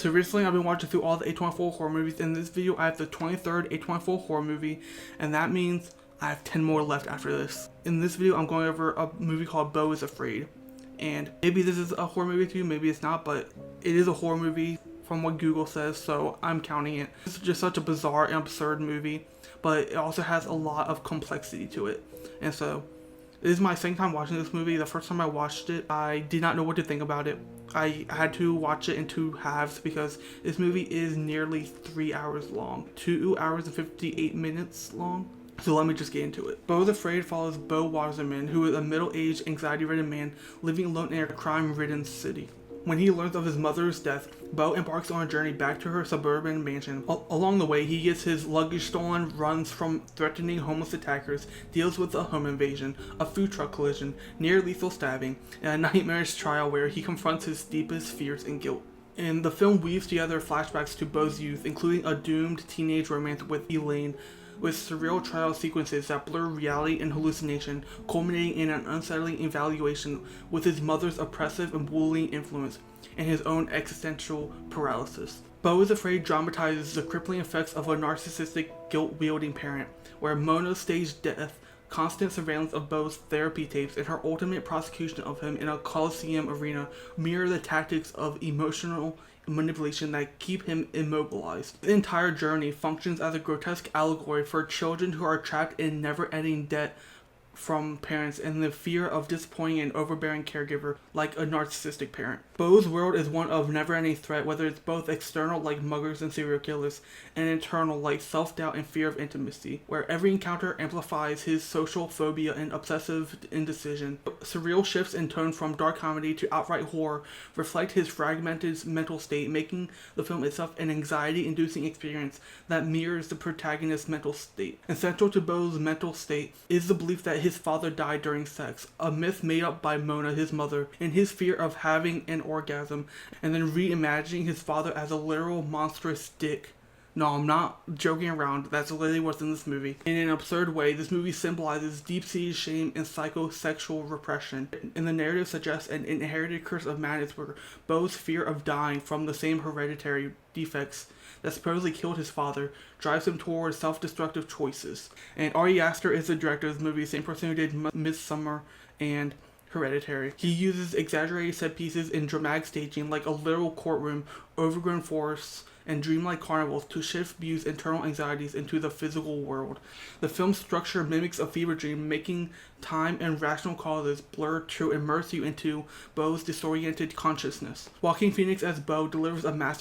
So recently I've been watching through all the A24 horror movies. In this video I have the 23rd A24 horror movie, and that means I have 10 more left after this. In this video I'm going over a movie called Beau is Afraid. And maybe this is a horror movie to you, maybe it's not, but it is a horror movie from what Google says, so I'm counting it. It's just such a bizarre and absurd movie, but it also has a lot of complexity to it. And so this is my second time watching this movie. The first time I watched it, I did not know what to think about it. I had to watch it in two halves because this movie is nearly 3 hours long. 2 hours and 58 minutes long. So let me just get into it. Beau is Afraid follows Beau Wasserman, who is a middle-aged, anxiety-ridden man living alone in a crime-ridden city. When he learns of his mother's death, Beau embarks on a journey back to her suburban mansion. Along the way, he gets his luggage stolen, runs from threatening homeless attackers, deals with a home invasion, a food truck collision, near-lethal stabbing, and a nightmarish trial where he confronts his deepest fears and guilt. And the film weaves together flashbacks to Beau's youth, including a doomed teenage romance with Elaine, with surreal trial sequences that blur reality and hallucination, culminating in an unsettling evaluation with his mother's oppressive and bullying influence, and his own existential paralysis. Beau is Afraid dramatizes the crippling effects of a narcissistic, guilt-wielding parent, where Mona's staged death, constant surveillance of Beau's therapy tapes, and her ultimate prosecution of him in a Coliseum arena mirror the tactics of emotional manipulation that keep him immobilized. The entire journey functions as a grotesque allegory for children who are trapped in never-ending debt from parents and the fear of disappointing an overbearing caregiver like a narcissistic parent. Beau's world is one of never-ending threat, whether it's both external like muggers and serial killers, and internal like self-doubt and fear of intimacy, where every encounter amplifies his social phobia and obsessive indecision. Surreal shifts in tone from dark comedy to outright horror reflect his fragmented mental state, making the film itself an anxiety-inducing experience that mirrors the protagonist's mental state. And central to Beau's mental state is the belief that his father died during sex, a myth made up by Mona, his mother, and his fear of having an orgasm, and then reimagining his father as a literal monstrous dick. No, I'm not joking around, that's literally what's in this movie. In an absurd way, this movie symbolizes deep-seated shame and psychosexual repression, and the narrative suggests an inherited curse of madness where Beau's fear of dying from the same hereditary defects that supposedly killed his father drives him towards self-destructive choices. And Ari Aster is the director of this movie, same person who did Midsommar and Hereditary. He uses exaggerated set pieces in dramatic staging like a literal courtroom, overgrown forests, and dreamlike carnivals to shift Beau's internal anxieties into the physical world. The film's structure mimics a fever dream, making time and rational causes blur to immerse you into Beau's disoriented consciousness. Joaquin Phoenix as Beau delivers a masterpiece